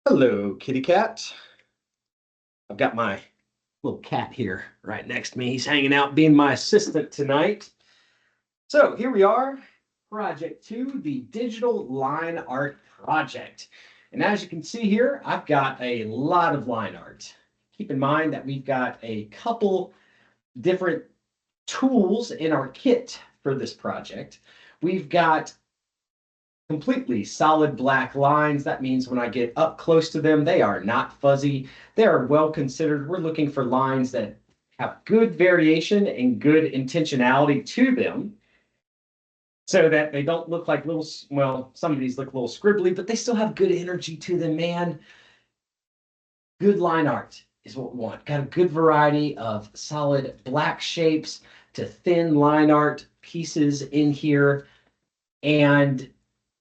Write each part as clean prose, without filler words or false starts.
Hello, kitty cat. I've got my little cat here right next to me. He's hanging out being my assistant tonight. So here we are, project two, the digital line art project. And as you can see here, I've got a lot of line art. Keep in mind that we've got a couple different tools in our kit for this project. We've got completely solid black lines. That means when I get up close to them, they are not fuzzy. They are well considered. We're looking for lines that have good variation and good intentionality to them so that they don't look like little, well, some of these look a little scribbly, but they still have good energy to them, man. Good line art is what we want. Got a good variety of solid black shapes to thin line art pieces in here. And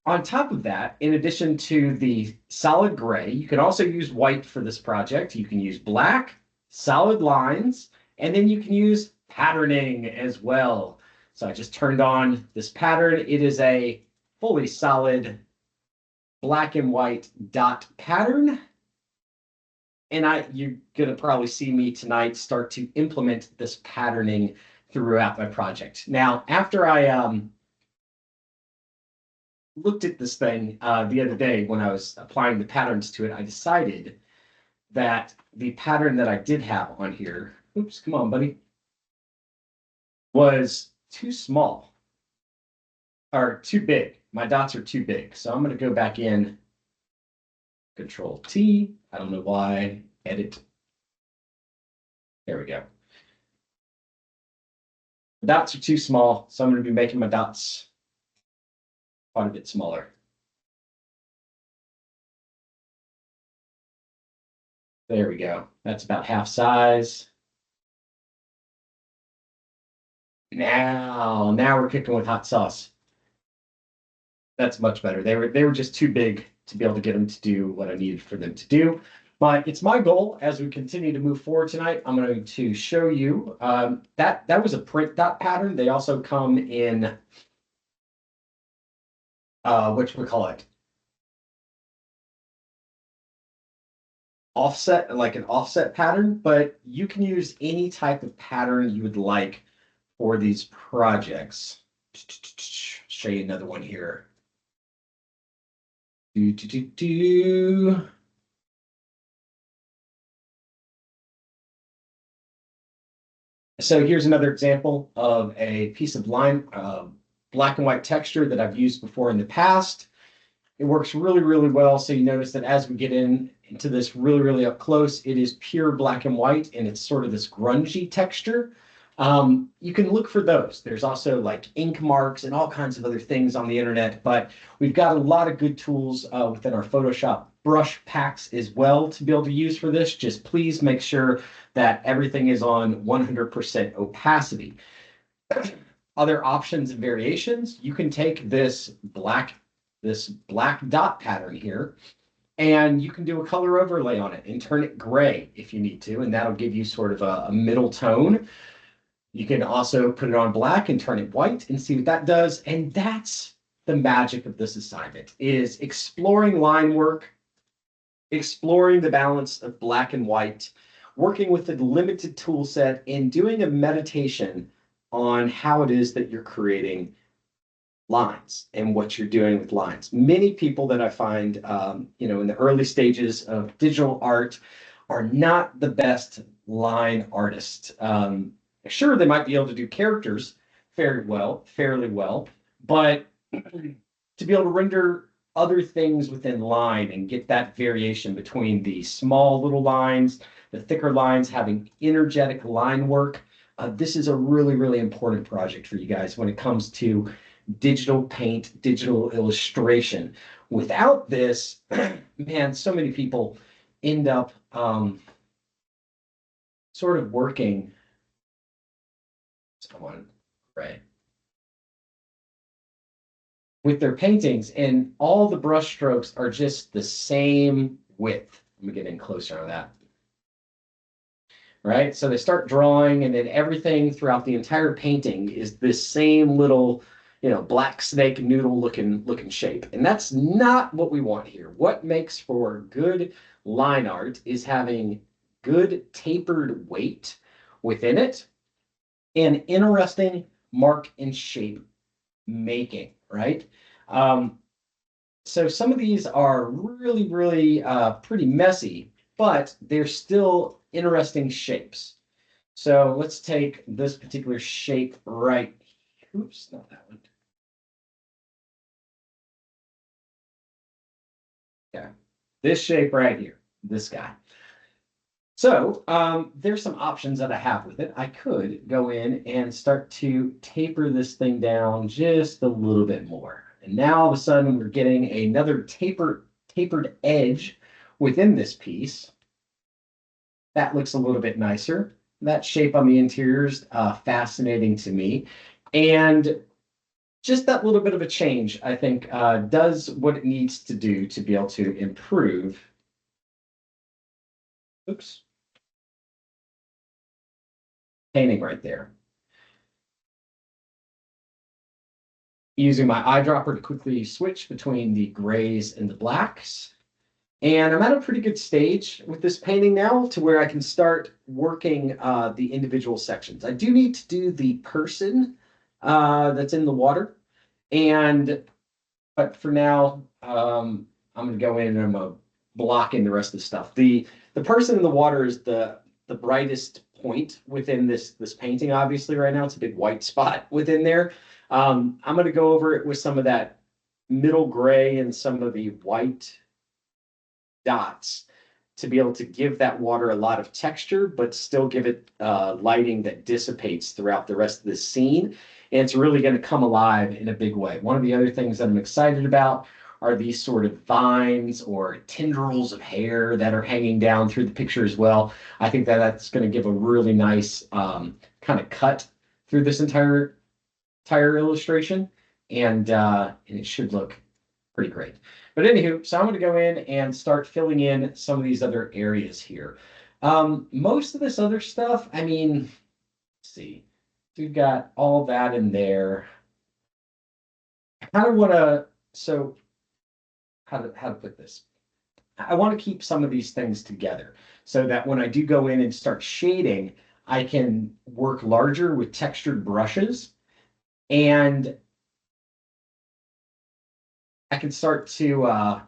on top of that, in addition to the solid gray, you can also use white for this project. You can use black, solid lines, and then you can use patterning as well. So I just turned on this pattern. It is a fully solid black and white dot pattern. And you're gonna probably see me tonight start to implement this patterning throughout my project. Now, after I looked at this thing the other day when I was applying the patterns to it, I decided that the pattern that I did have on here, oops, come on, buddy, was too small or too big. My dots are too big. So I'm going to go back in, Control T. I don't know why, edit. There we go. The dots are too small, so I'm going to be making my dots quite a bit smaller. There we go. That's about half size. Now we're cooking with hot sauce. That's much better. They were just too big to be able to get them to do what I needed for them to do. But it's my goal as we continue to move forward tonight. I'm going to show you that was a print dot pattern. They also come in what we call it, offset, like an offset pattern. But you can use any type of pattern you would like for these projects. Show you another one here. So here's another example of a piece of line, black and white texture that I've used before in the past. It works really, really well. So you notice that as we get into this really up close, it is pure black and white, and it's sort of this grungy texture. You can look for those. There's also like ink marks and all kinds of other things on the internet, but we've got a lot of good tools within our Photoshop brush packs as well to be able to use for this. Just please make sure that everything is on 100% opacity. Other options and variations, you can take this black dot pattern here, and you can do a color overlay on it and turn it gray if you need to, and that'll give you sort of a middle tone. You can also put it on black and turn it white and see what that does. And that's the magic of this assignment, is exploring line work, exploring the balance of black and white, working with a limited tool set, and doing a meditation on how it is that you're creating lines and what you're doing with lines. Many people that I find, in the early stages of digital art are not the best line artists. Sure, they might be able to do characters fairly well, but to be able to render other things within line and get that variation between the small little lines, the thicker lines, having energetic line work, this is a really important project for you guys when it comes to digital paint, digital illustration. Without this, man, so many people end up sort of working someone, right, with their paintings, and all the brush strokes are just the same width. Let me get in closer on that. Right, so they start drawing, and then everything throughout the entire painting is this same little, black snake noodle looking shape. And that's not what we want here. What makes for good line art is having good tapered weight within it and interesting mark and shape making, right? Um, so some of these are really, really pretty messy, but they're still interesting shapes. So let's take this particular shape right. Oops, not that one. Yeah, this shape right here, this guy. So there's some options that I have with it. I could go in and start to taper this thing down just a little bit more. And now all of a sudden we're getting another tapered edge within this piece. That looks a little bit nicer. That shape on the interior is fascinating to me. And just that little bit of a change, I think, does what it needs to do to be able to improve. Oops, painting right there. Using my eyedropper to quickly switch between the grays and the blacks. And I'm at a pretty good stage with this painting now to where I can start working the individual sections. I do need to do the person that's in the water. But for now, I'm going to go in and I'm going to block in the rest of the stuff. The person in the water is the brightest point within this painting. Obviously, right now it's a big white spot within there. I'm going to go over it with some of that middle gray and some of the white dots to be able to give that water a lot of texture, but still give it lighting that dissipates throughout the rest of the scene. And it's really going to come alive in a big way. One of the other things that I'm excited about are these sort of vines or tendrils of hair that are hanging down through the picture as well. I think that that's going to give a really nice kind of cut through this entire illustration, and it should look pretty great. But anywho, so I'm going to go in and start filling in some of these other areas here. Most of this other stuff, I mean, let's see, we've got all that in there. I kind of want to, so how to put this? I want to keep some of these things together so that when I do go in and start shading, I can work larger with textured brushes and I can start to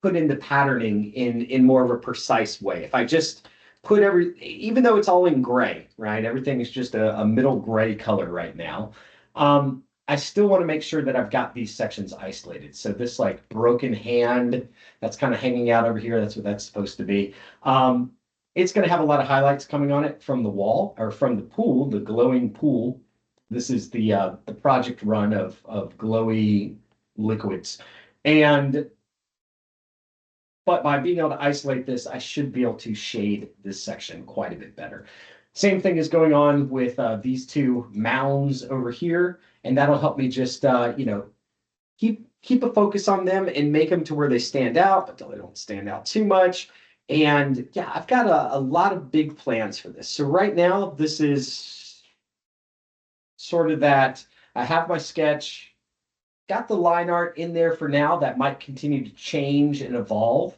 put in the patterning in more of a precise way. If I just put even though it's all in gray, right? Everything is just a middle gray color right now. I still want to make sure that I've got these sections isolated. So this like broken hand that's kind of hanging out over here, that's what that's supposed to be. It's going to have a lot of highlights coming on it from the wall or from the pool, the glowing pool. This is the project run of glowy liquids. But by being able to isolate this, I should be able to shade this section quite a bit better. Same thing is going on with these two mounds over here, and that'll help me just keep a focus on them and make them to where they stand out, but they don't stand out too much. And yeah, I've got a lot of big plans for this. So right now, this is sort of that. I have my sketch, got the line art in there for now. That might continue to change and evolve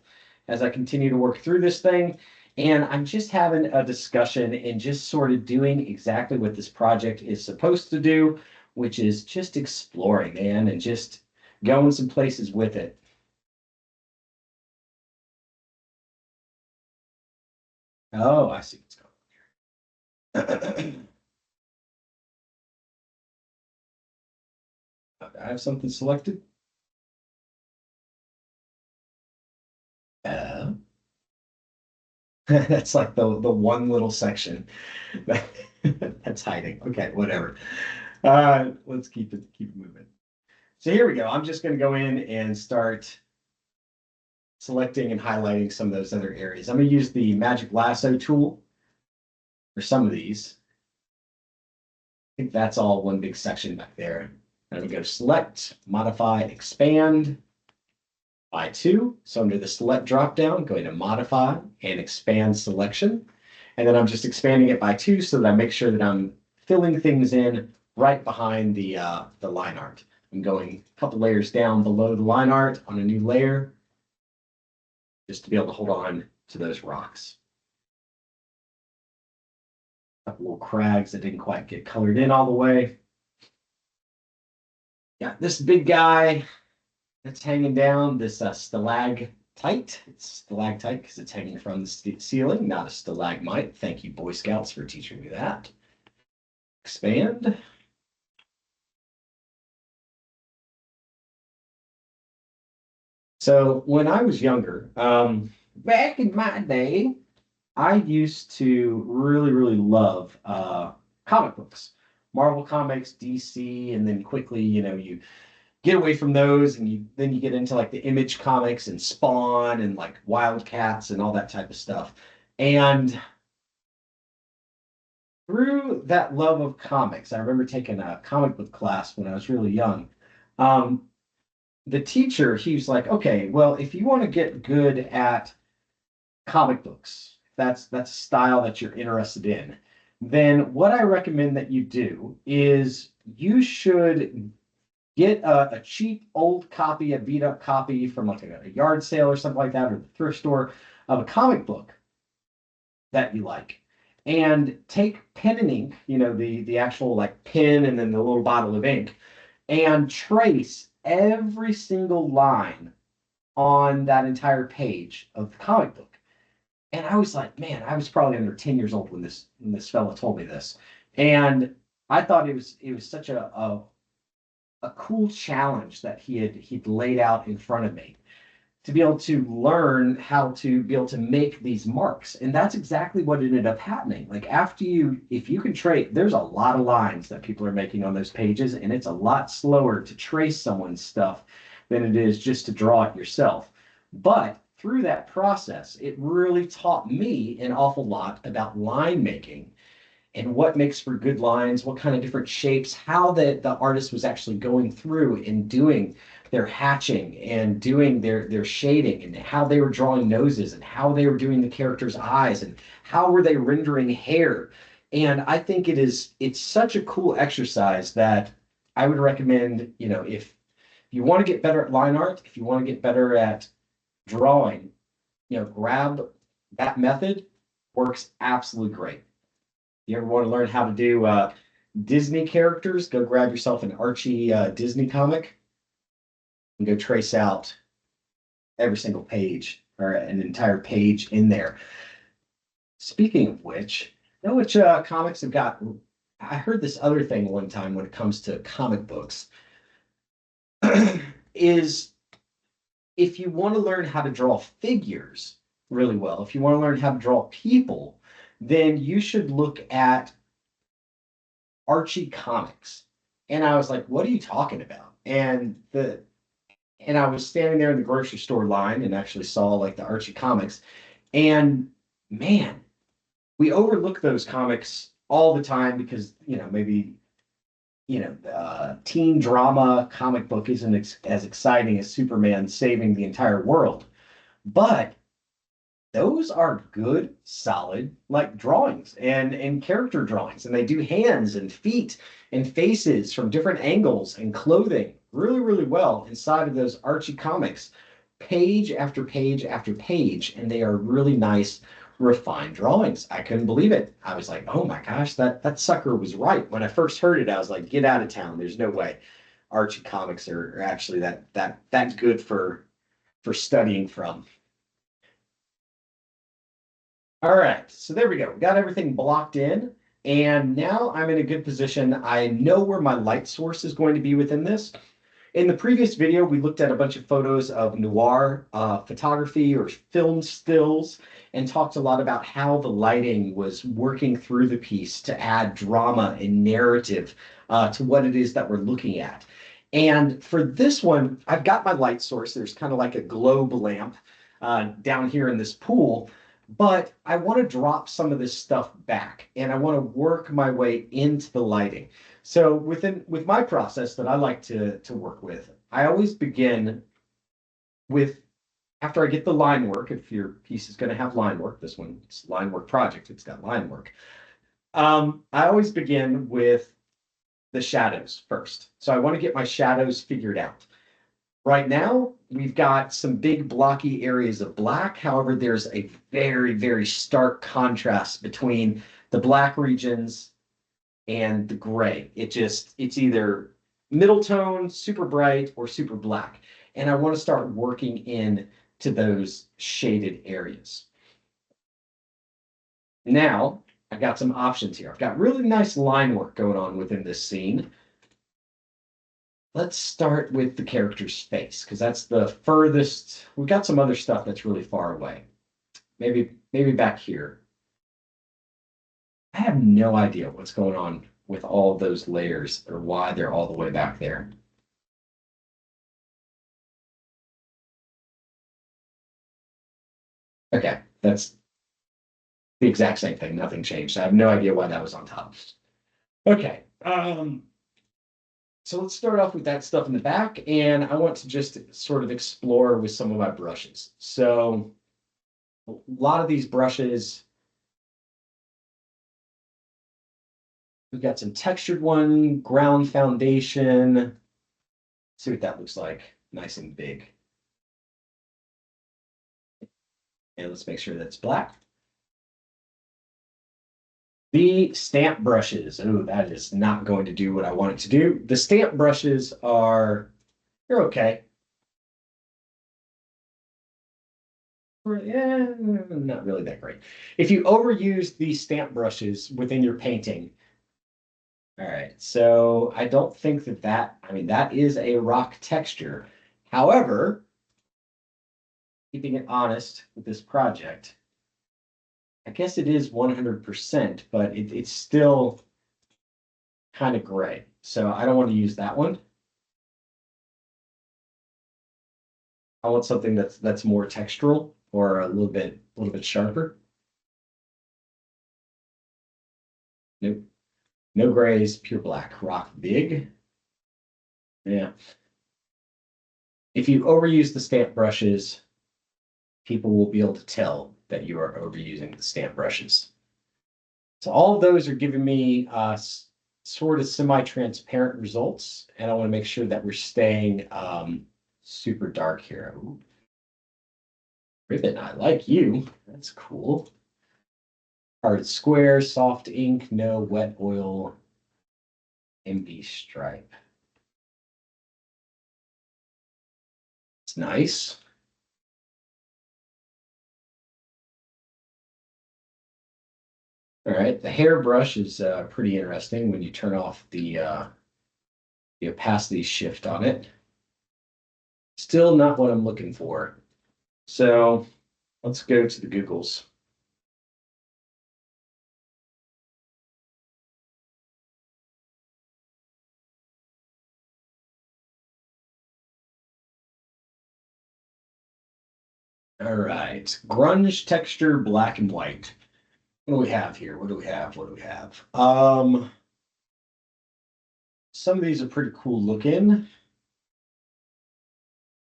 as I continue to work through this thing. And I'm just having a discussion and just sort of doing exactly what this project is supposed to do, which is just exploring, man, and just going some places with it. Oh, I see what's going on. I have something selected. Uh, that's like the one little section that's hiding. Okay, whatever. Let's keep it moving. So here we go. I'm just going to go in and start selecting and highlighting some of those other areas. I'm going to use the magic lasso tool for some of these. I think that's all one big section back there. I'm going to go select, modify, expand by 2. So under the select dropdown, going to modify and expand selection. And then I'm just expanding it by 2 so that I make sure that I'm filling things in right behind the line art. I'm going a couple layers down below the line art on a new layer just to be able to hold on to those rocks. A couple little crags that didn't quite get colored in all the way. Got this big guy that's hanging down, this stalactite. It's stalactite because it's hanging from the ceiling, not a stalagmite. Thank you, Boy Scouts, for teaching me that. Expand. So when I was younger, back in my day, I used to really, really love comic books, Marvel Comics, DC, and then quickly, you get away from those, and then you get into like the Image Comics and Spawn and like Wildcats and all that type of stuff. And through that love of comics, I remember taking a comic book class when I was really young. Um, the teacher, he was like, okay, well, if you want to get good at comic books, that's a style that you're interested in, then what I recommend that you do is you should get a cheap old copy, a beat up copy from like a yard sale or something like that, or the thrift store of a comic book that you like, and take pen and ink, the actual like pen and then the little bottle of ink, and trace every single line on that entire page of the comic book. And I was like, man, I was probably under 10 years old when this fella told me this. And I thought it was such a cool challenge that he'd laid out in front of me to be able to learn how to be able to make these marks. And that's exactly what ended up happening. Like if you can trace, there's a lot of lines that people are making on those pages, and it's a lot slower to trace someone's stuff than it is just to draw it yourself. But through that process, it really taught me an awful lot about line making and what makes for good lines, what kind of different shapes, how the artist was actually going through and doing their hatching and doing their shading, and how they were drawing noses and how they were doing the character's eyes and how were they rendering hair. And I think it's such a cool exercise that I would recommend, if you want to get better at line art, if you want to get better at drawing, grab that method. Works absolutely great. You ever want to learn how to do Disney characters? Go grab yourself an Archie Disney comic and go trace out every single page or an entire page in there. Speaking of which, which comics have got? I heard this other thing one time when it comes to comic books is if you want to learn how to draw figures really well, if you want to learn how to draw people, then you should look at Archie comics. And I was like, what are you talking about? And I was standing there in the grocery store line and actually saw like the Archie comics. And man, we overlook those comics all the time because, maybe, teen drama comic book isn't as exciting as Superman saving the entire world. But those are good, solid, like drawings and character drawings. And they do hands and feet and faces from different angles and clothing really, really well inside of those Archie comics, page after page after page. And they are really nice, refined drawings. I couldn't believe it. I was like, oh my gosh, that sucker was right. When I first heard it, I was like, get out of town. There's no way Archie comics are actually that good for studying from. All right, so there we go. We got everything blocked in, and now I'm in a good position. I know where my light source is going to be within this. In the previous video, we looked at a bunch of photos of noir photography or film stills and talked a lot about how the lighting was working through the piece to add drama and narrative to what it is that we're looking at. And for this one, I've got my light source. There's kind of like a globe lamp down here in this pool. But I want to drop some of this stuff back and I want to work my way into the lighting. So with my process that I like to work with, I always begin with, after I get the line work, if your piece is going to have line work, this one, it's line work project, it's got line work. I always begin with the shadows first. So I want to get my shadows figured out. Right now, we've got some big blocky areas of black. However, there's a very, very stark contrast between the black regions and the gray. It's either middle tone, super bright, or super black. And I want to start working in to those shaded areas. Now, I've got some options here. I've got really nice line work going on within this scene. Let's start with the character's face, because that's the furthest. We've got some other stuff that's really far away. Maybe back here. I have no idea what's going on with all of those layers or why they're all the way back there. Okay, that's the exact same thing. Nothing changed. I have no idea why that was on top. Okay. So let's start off with that stuff in the back, and I want to just sort of explore with some of my brushes. So a lot of these brushes, we've got some textured one, ground foundation. See what that looks like. Nice and big. And let's make sure that's black. The stamp brushes. Oh, that is not going to do what I want it to do. The stamp brushes they're okay. Yeah, not really that great. If you overuse these stamp brushes within your painting, all right, so I don't think I mean, that is a rock texture. However, keeping it honest with this project, I guess it is 100%, but it's still kind of gray. So I don't want to use that one. I want something that's more textural or a little bit sharper. Nope. No grays, pure black. Rock big. Yeah. If you overuse the stamp brushes, people will be able to tell that you are overusing the stamp brushes. So all of those are giving me sort of semi-transparent results, and I want to make sure that we're staying super dark here. Ooh, ribbon, I like you. That's cool. Hard square, soft ink, no wet oil, MB stripe. It's nice. All right, the hairbrush is pretty interesting when you turn off the opacity shift on it. Still not what I'm looking for. So let's go to the Googles. All right, grunge texture, black and white. What do we have here? What do we have? What do we have? Some of these are pretty cool looking.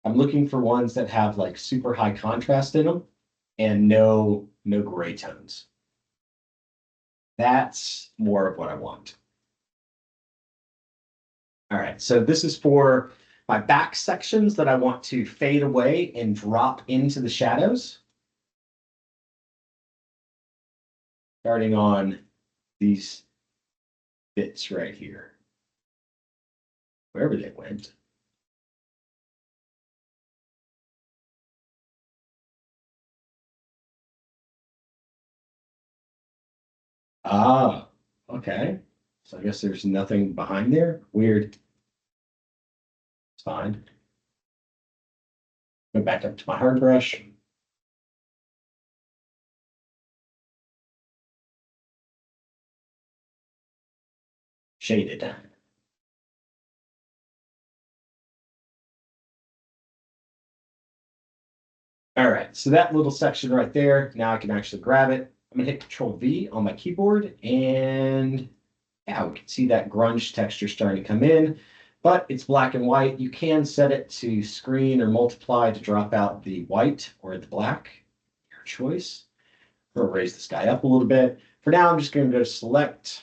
I'm looking for ones that have like super high contrast in them and no gray tones. That's more of what I want. All right, so this is for my back sections that I want to fade away and drop into the shadows. Starting on these bits right here, wherever they went. Ah, okay. So I guess there's nothing behind there. Weird. It's fine. Go back up to my hard brush. Shaded. All right, so that little section right there, now I can actually grab it. I'm gonna hit Control V on my keyboard, and yeah, we can see that grunge texture starting to come in, but it's black and white. You can set it to screen or multiply to drop out the white or the black, your choice. We'll raise this guy up a little bit. For now, I'm just going to go select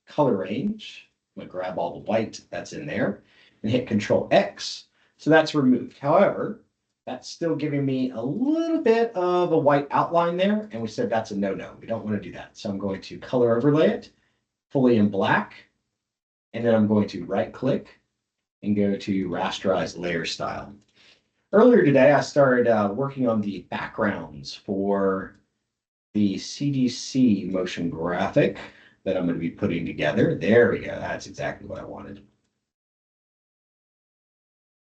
color range, I'm going to grab all the white that's in there and hit Control X. So that's removed. However, that's still giving me a little bit of a white outline there. And we said that's a no-no. We don't want to do that. So I'm going to color overlay it fully in black. And then I'm going to right click and go to rasterize layer style. Earlier today, I started working on the backgrounds for the CDC motion graphic that I'm going to be putting together. There we go. That's exactly what I wanted.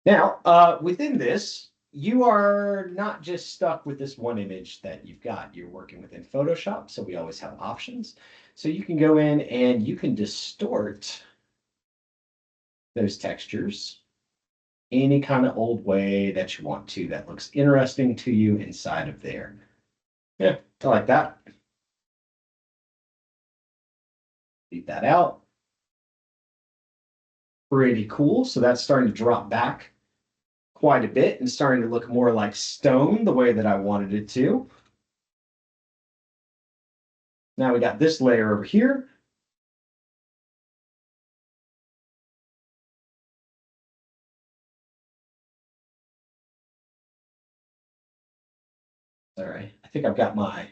Now, within this, you are not just stuck with this one image that you've got. You're working within Photoshop, so we always have options. So you can go in and you can distort those textures any kind of old way that you want to that looks interesting to you inside of there. Yeah, I like that. Leave that out. Pretty cool. So that's starting to drop back quite a bit and starting to look more like stone the way that I wanted it to. Now we got this layer over here. All right, I think I've got my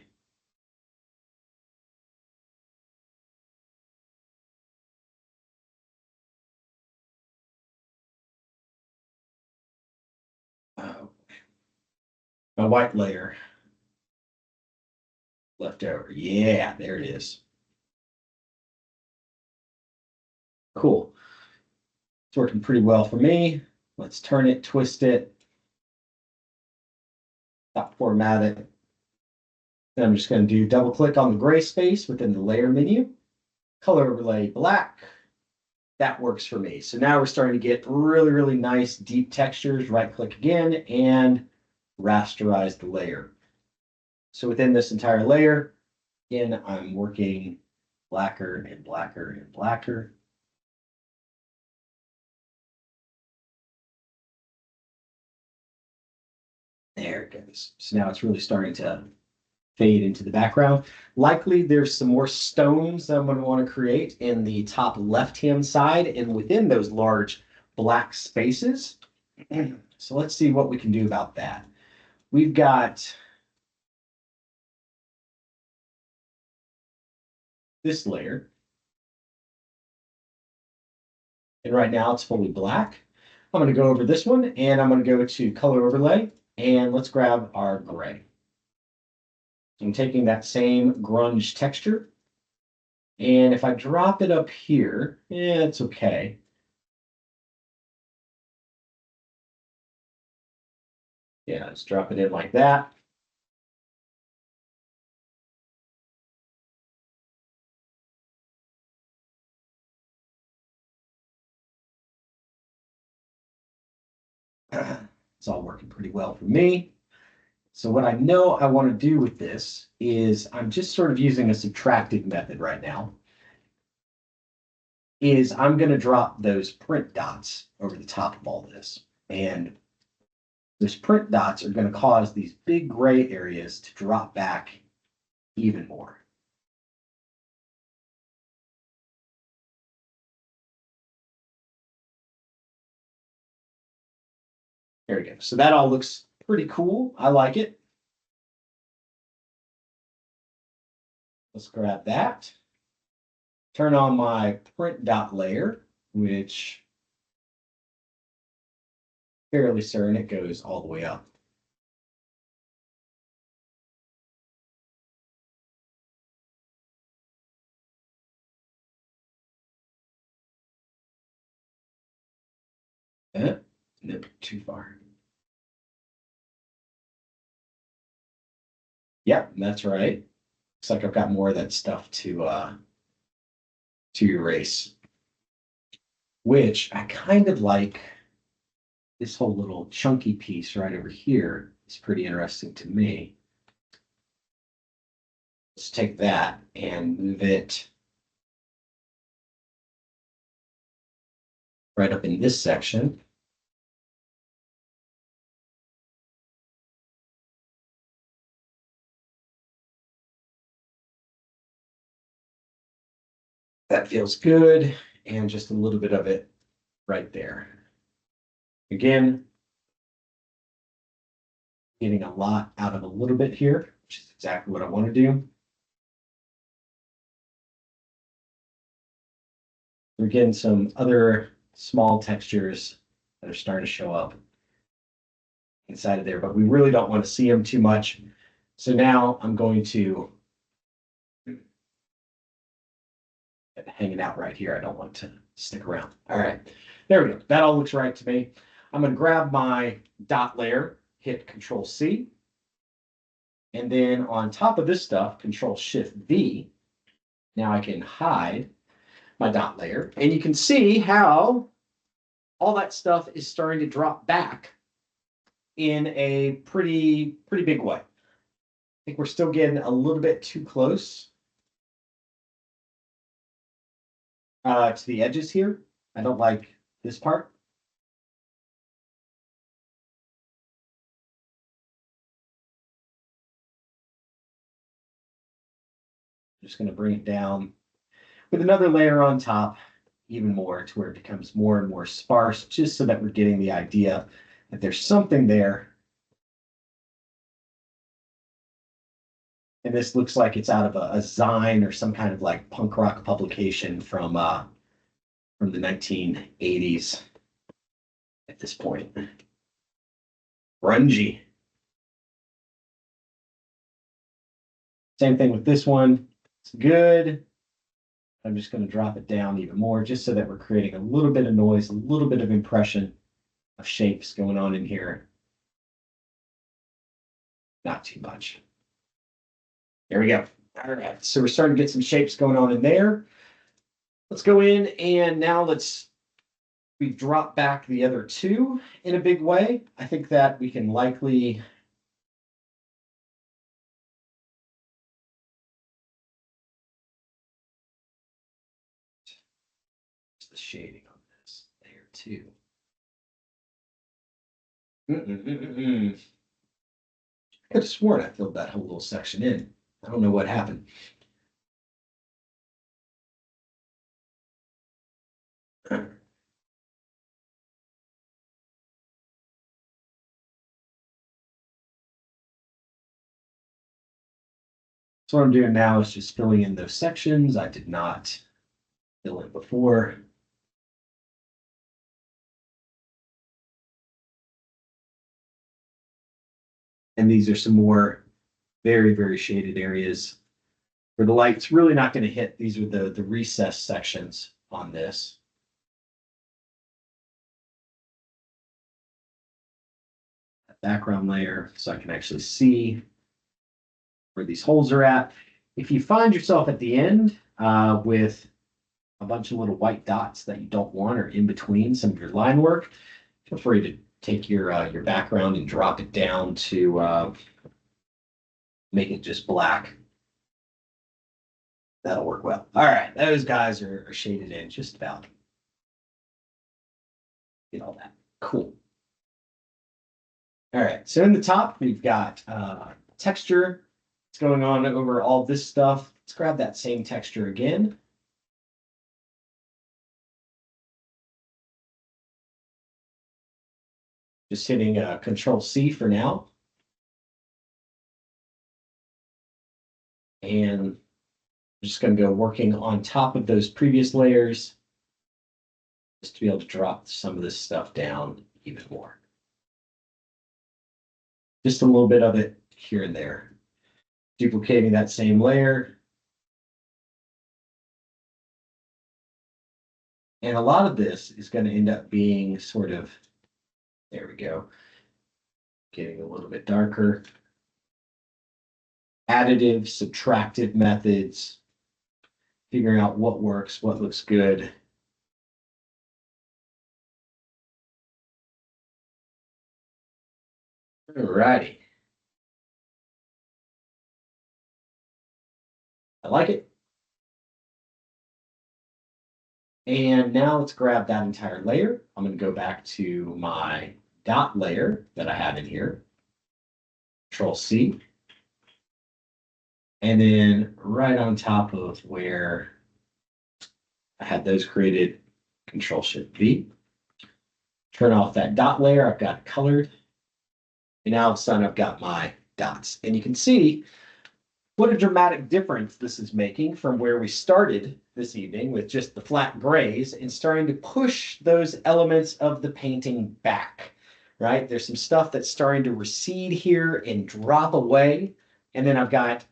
my white layer left over. Yeah, there it is. Cool. It's working pretty well for me. Let's turn it, twist it, stop format it. Then I'm just going to do double click on the gray space within the layer menu, color overlay black. That works for me. So now we're starting to get really, really nice deep textures. Right click again and rasterize the layer. So within this entire layer, again, I'm working blacker and blacker and blacker. There it goes. So now it's really starting to fade into the background. Likely there's some more stones that I'm going to want to create in the top left-hand side and within those large black spaces. So let's see what we can do about that. We've got this layer. And right now it's fully black. I'm going to go over this one and I'm going to go to color overlay and let's grab our gray. I'm taking that same grunge texture. And if I drop it up here, yeah, it's okay. Yeah, let's drop it in like that. It's all working pretty well for me. So what I know I want to do with this is I'm just sort of using a subtractive method right now. Is I'm going to drop those print dots over the top of all this. And those print dots are going to cause these big gray areas to drop back even more. There we go. So that all looks pretty cool. I like it. Let's grab that. Turn on my print dot layer, which fairly certain it goes all the way up. Nope, too far. Yep, that's right. Looks like I've got more of that stuff to erase, which I kind of like. This whole little chunky piece right over here is pretty interesting to me. Let's take that and move it right up in this section. That feels good. and just a little bit of it right there. Again, getting a lot out of a little bit here, which is exactly what I want to do. We're getting some other small textures that are starting to show up inside of there, but we really don't want to see them too much. So now I'm going to hanging out right here. I don't want to stick around. All right, there we go. That all looks right to me. I'm going to grab my dot layer, hit Control C, and then on top of this stuff, Control Shift V. Now I can hide my dot layer, and you can see how all that stuff is starting to drop back in a pretty big way. I think we're still getting a little bit too close to the edges here. I don't like this part. Just going to bring it down with another layer on top, even more to where it becomes more and more sparse, just so that we're getting the idea that there's something there. And this looks like it's out of a zine or some kind of like punk rock publication from the 1980s at this point. Grungy. Same thing with this one. It's good. I'm just going to drop it down even more just so that we're creating a little bit of noise, a little bit of impression of shapes going on in here. Not too much. There we go. All right, so we're starting to get some shapes going on in there. Let's go in and now we drop back the other two in a big way. I think that we can likely the shading on this layer too. I could have sworn I filled that whole little section in. I don't know what happened. So what I'm doing now is just filling in those sections I did not fill in before. And these are some more very shaded areas where the light's really not going to hit. These are the recessed sections on this. Background layer so I can actually see where these holes are at. If you find yourself at the end with a bunch of little white dots that you don't want or in between some of your line work, feel free to take your background and drop it down to make it just black. That'll work well. All right, those guys are shaded in just about. Get all that. Cool. All right, so in the top, we've got texture. It's going on over all this stuff. Let's grab that same texture again. Just hitting Control C for now. And I'm just going to go working on top of those previous layers just to be able to drop some of this stuff down even more. Just a little bit of it here and there. Duplicating that same layer. And a lot of this is going to end up being sort of, there we go, getting a little bit darker. Additive, subtractive methods, figuring out what works, what looks good. All righty. I like it. And now let's grab that entire layer. I'm going to go back to my dot layer that I have in here. Control C. And then right on top of where I had those created. Control Shift V. Turn off that dot layer. I've got it colored. And now all of a sudden I've got my dots. And you can see what a dramatic difference this is making from where we started this evening with just the flat grays and starting to push those elements of the painting back, right? There's some stuff that's starting to recede here and drop away. And then I've got,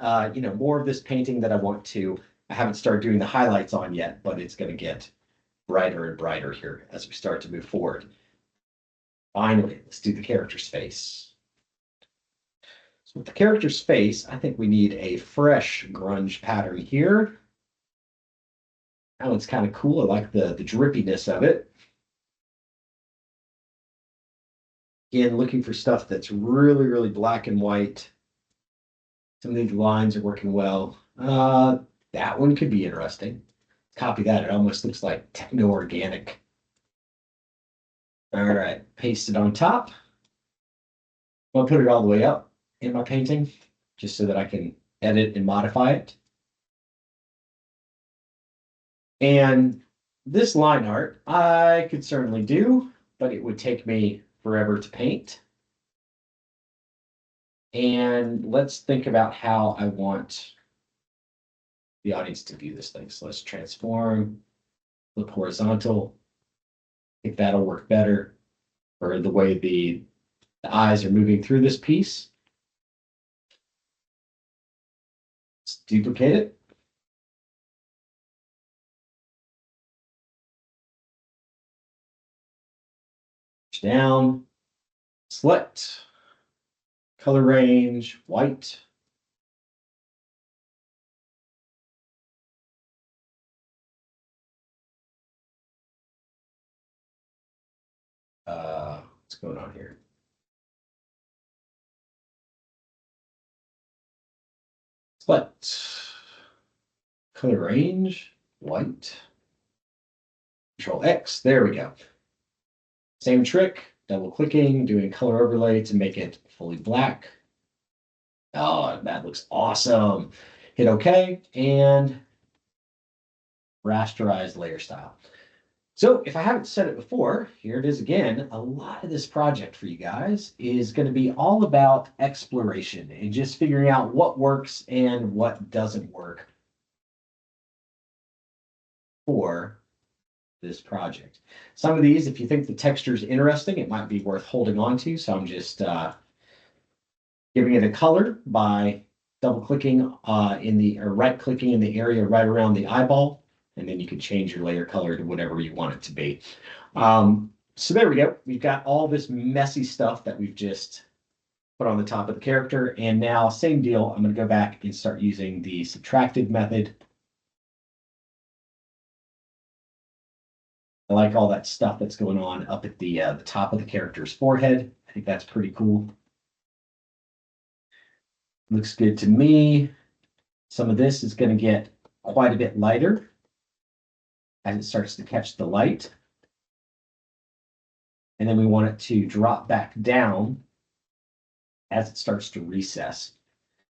more of this painting that I haven't started doing the highlights on yet, but it's going to get brighter and brighter here as we start to move forward. Finally, let's do the character's face. So with the character's face, I think we need a fresh grunge pattern here. That one's kind of cool. I like the drippiness of it. Again, looking for stuff that's really, really black and white. Some of these lines are working well. That one could be interesting. Copy that. It almost looks like techno-organic. All right, paste it on top. I'll put it all the way up in my painting, just so that I can edit and modify it. And this line art, I could certainly do, but it would take me forever to paint. And let's think about how I want the audience to view this thing. So let's transform, flip horizontal. I think that'll work better for the way the eyes are moving through this piece. Let's duplicate it. Down, select, color range, white. What's going on here? Select, color range, white. Control X, there we go. Same trick, double clicking, doing color overlay to make it fully black. Oh, that looks awesome. Hit OK and rasterize layer style. So if I haven't said it before, here it is again. A lot of this project for you guys is going to be all about exploration and just figuring out what works and what doesn't work for this project. Some of these, if you think the texture is interesting, it might be worth holding on to. So I'm just giving it a color by double clicking or right clicking in the area right around the eyeball. And then you can change your layer color to whatever you want it to be. So there we go. We've got all this messy stuff that we've just put on the top of the character. And now, same deal. I'm going to go back and start using the subtractive method. I like all that stuff that's going on up at the top of the character's forehead. I think that's pretty cool. Looks good to me. Some of this is going to get quite a bit lighter as it starts to catch the light. And then we want it to drop back down as it starts to recess.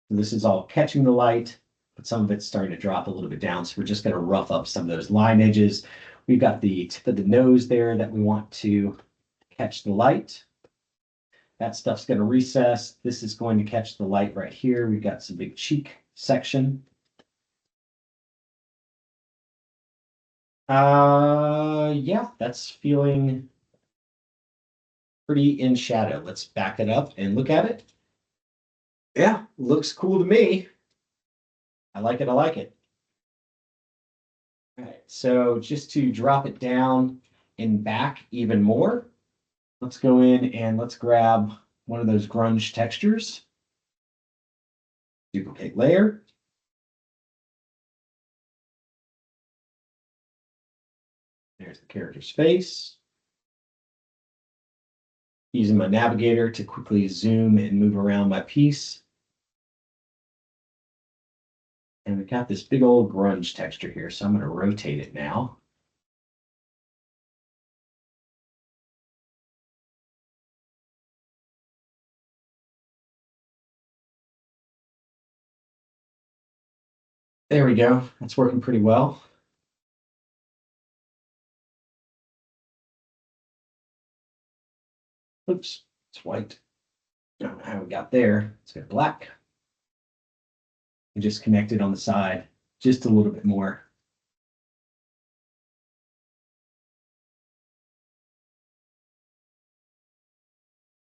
So this is all catching the light, but some of it's starting to drop a little bit down. So we're just going to rough up some of those line edges. We've got the tip of the nose there that we want to catch the light. That stuff's going to recess. This is going to catch the light right here. We've got some big cheek section. Yeah, that's feeling pretty in shadow. Let's back it up and look at it. Yeah, looks cool to me. I like it. I like it. All right, so just to drop it down and back even more, let's go in and let's grab one of those grunge textures. Duplicate layer. There's the character's face. Using my navigator to quickly zoom and move around my piece. And we've got this big old grunge texture here, so I'm going to rotate it now. There we go. That's working pretty well. Oops, it's white. I don't know how we got there. Let's go black. And just connect it on the side just a little bit more.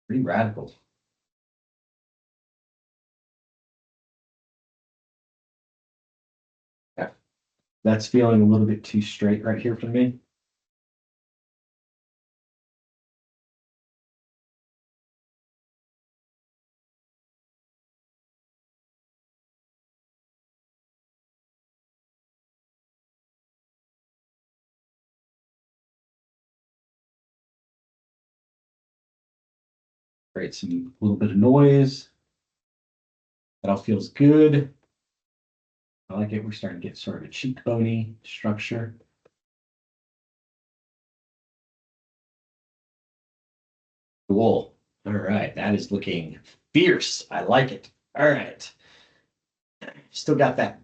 Pretty radical. Yeah. That's feeling a little bit too straight right here for me. Create some little bit of noise. That all feels good. I like it. We're starting to get sort of a cheekbony structure. Cool. All right. That is looking fierce. I like it. All right. Still got that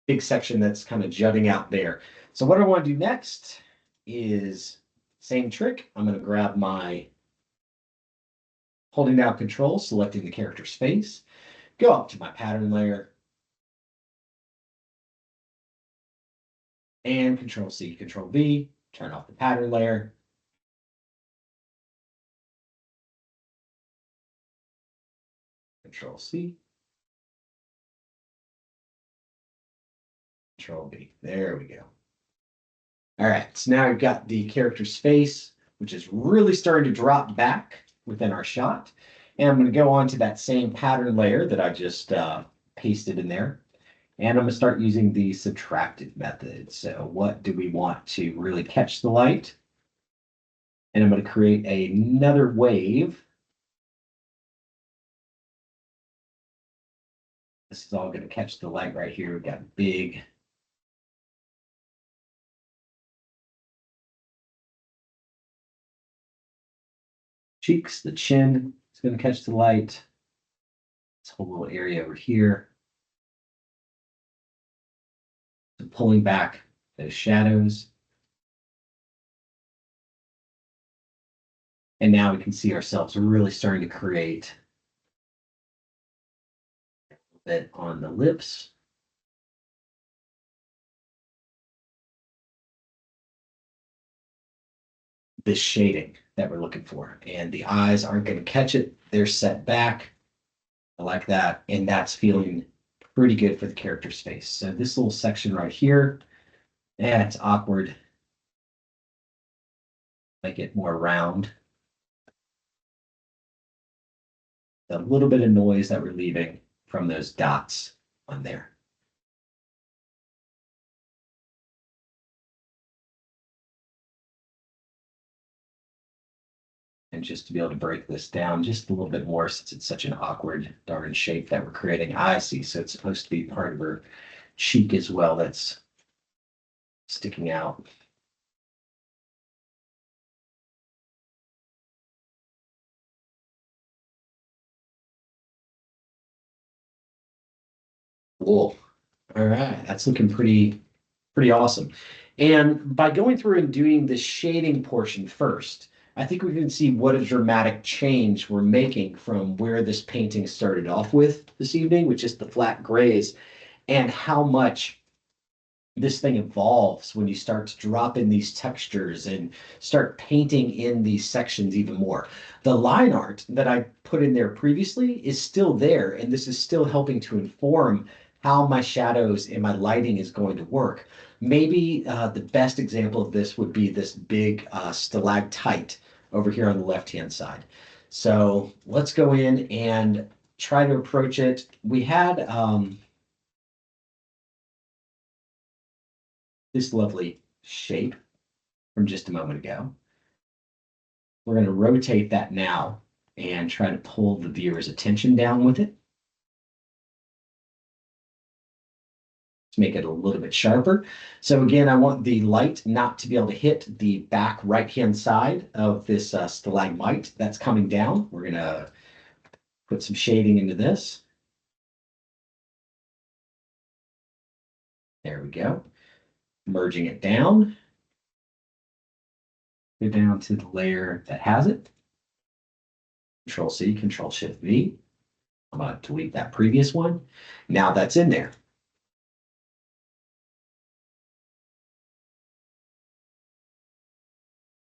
big section that's kind of jutting out there. So what I want to do next is same trick. I'm going to grab my holding down control, selecting the character's face, go up to my pattern layer, and Control C, Control V, turn off the pattern layer. Control C, Control V. There we go. All right, so now we've got the character's face, which is really starting to drop back within our shot. And I'm going to go on to that same pattern layer that I just pasted in there. And I'm going to start using the subtractive method. So what do we want to really catch the light? And I'm going to create another wave. This is all going to catch the light right here. We've got big cheeks. The chin is going to catch the light. This whole little area over here. So pulling back those shadows. And now we can see ourselves really starting to create a bit on the lips. This shading that we're looking for. And the eyes aren't going to catch it. They're set back. I like that. And that's feeling pretty good for the character's face. So this little section right here, yeah, it's awkward. Make it more round. A little bit of noise that we're leaving from those dots on there. And just to be able to break this down just a little bit more, since it's such an awkward darn shape that we're creating. I see. So it's supposed to be part of her cheek as well that's sticking out. Cool. All right. That's looking pretty awesome. And by going through and doing the shading portion first, I think we can see what a dramatic change we're making from where this painting started off with this evening, which is the flat grays, and how much this thing evolves when you start to drop in these textures and start painting in these sections even more. The line art that I put in there previously is still there, and this is still helping to inform how my shadows and my lighting is going to work. Maybe the best example of this would be this big stalactite over here on the left-hand side. So let's go in and try to approach it. We had this lovely shape from just a moment ago. We're going to rotate that now and try to pull the viewer's attention down with it to make it a little bit sharper. So again, I want the light not to be able to hit the back right-hand side of this stalagmite that's coming down. We're going to put some shading into this. There we go. Merging it down. Go down to the layer that has it. Control C, Control Shift V. I'm going to delete that previous one. Now that's in there.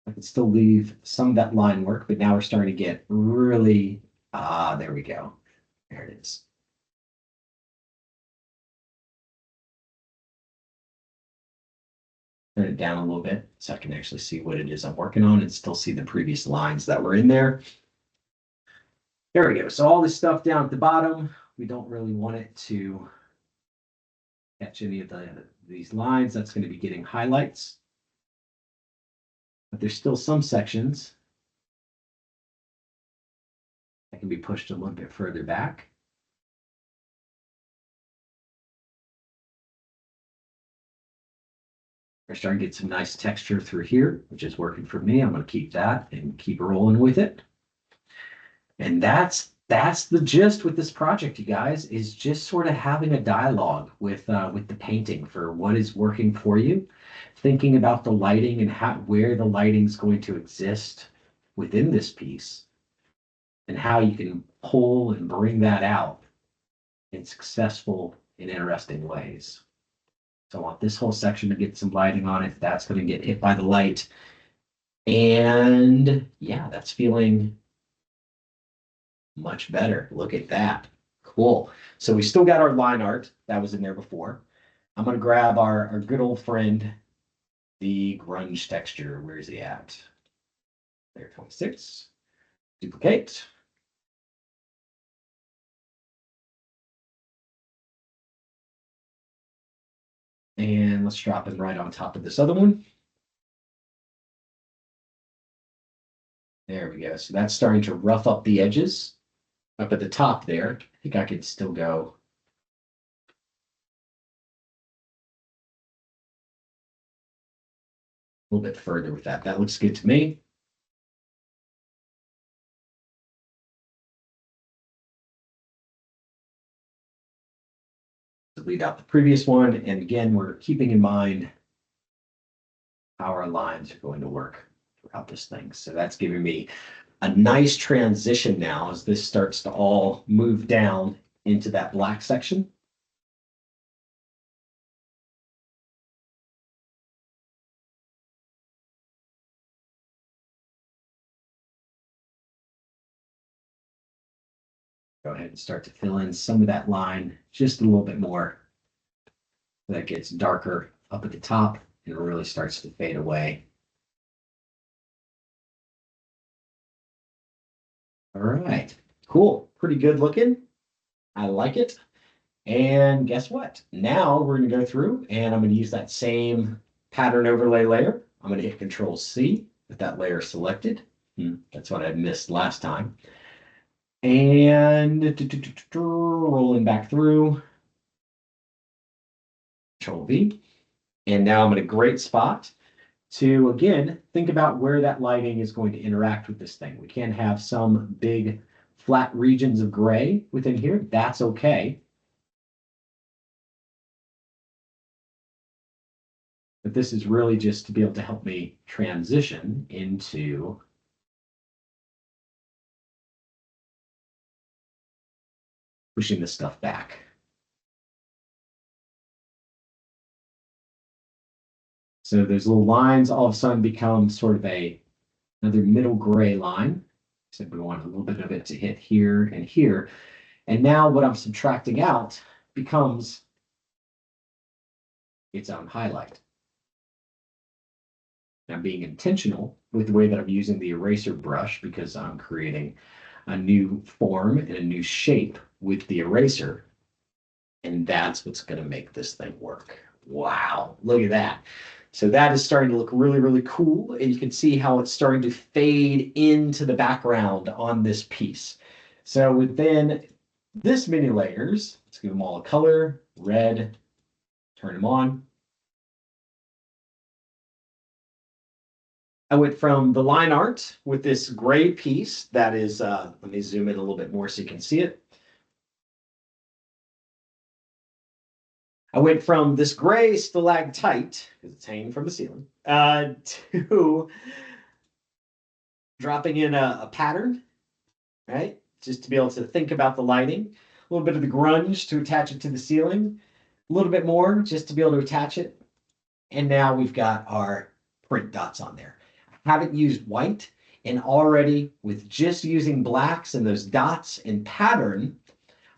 I can still leave some of that line work, but now we're starting to get really, there we go. There it is. Turn it down a little bit so I can actually see what it is I'm working on and still see the previous lines that were in there. There we go. So all this stuff down at the bottom, we don't really want it to catch any of these lines. That's going to be getting highlights. But there's still some sections that can be pushed a little bit further back. We're starting to get some nice texture through here, which is working for me. I'm going to keep that and keep rolling with it. And that's the gist with this project, you guys, is just sort of having a dialogue with the painting for what is working for you, thinking about the lighting and where the lighting's going to exist within this piece, and how you can pull and bring that out in successful and interesting ways. So I want this whole section to get some lighting on it. That's going to get hit by the light. And yeah, that's feeling much better. Look at that. Cool. So we still got our line art that was in there before. I'm going to grab our good old friend, the grunge texture. Where is he at? There, 26. Duplicate. And let's drop it right on top of this other one. There we go. So that's starting to rough up the edges up at the top there. I think I could still go a little bit further with that. That looks good to me. Delete out the previous one. And again, we're keeping in mind how our lines are going to work throughout this thing. So that's giving me a nice transition now as this starts to all move down into that black section. Go ahead and start to fill in some of that line just a little bit more. That gets darker up at the top and it really starts to fade away. All right, cool, pretty good looking. I like it. And guess what? Now we're going to go through and I'm going to use that same pattern overlay layer. I'm going to hit Control C with that layer selected. That's what I missed last time. And rolling back through. Control V. And now I'm in a great spot to, again, think about where that lighting is going to interact with this thing. We can't have some big flat regions of gray within here. That's okay. But this is really just to be able to help me transition into pushing this stuff back. So those little lines all of a sudden become sort of another middle gray line. So we want a little bit of it to hit here and here. And now what I'm subtracting out becomes its own highlight. I'm being intentional with the way that I'm using the eraser brush because I'm creating a new form and a new shape with the eraser. And that's what's going to make this thing work. Wow, look at that. So that is starting to look really, really cool. And you can see how it's starting to fade into the background on this piece. So within this mini layers, let's give them all a color, red, turn them on. I went from the line art with this gray piece that is, let me zoom in a little bit more so you can see it. I went from this gray stalactite, because it's hanging from the ceiling, to dropping in a pattern right? Just to be able to think about the lighting. A little bit of the grunge to attach it to the ceiling. A little bit more just to be able to attach it. And now we've got our print dots on there. I haven't used white, and already with just using blacks and those dots and pattern,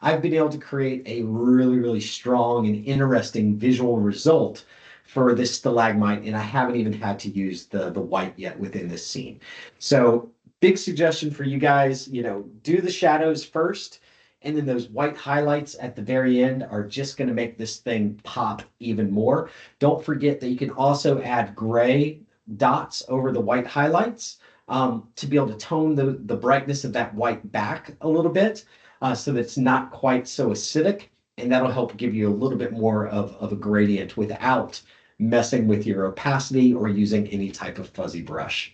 I've been able to create a really, really strong and interesting visual result for this stalagmite, and I haven't even had to use the white yet within this scene. So big suggestion for you guys, do the shadows first, and then those white highlights at the very end are just going to make this thing pop even more. Don't forget that you can also add gray dots over the white highlights to be able to tone the brightness of that white back a little bit so that it's not quite so acidic. And that'll help give you a little bit more of a gradient without messing with your opacity or using any type of fuzzy brush.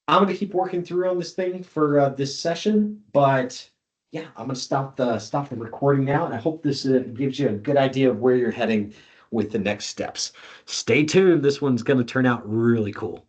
I'm going to keep working through on this thing for this session, but yeah, I'm going to stop the recording now, and I hope this gives you a good idea of where you're heading with the next steps. Stay tuned. This one's going to turn out really cool.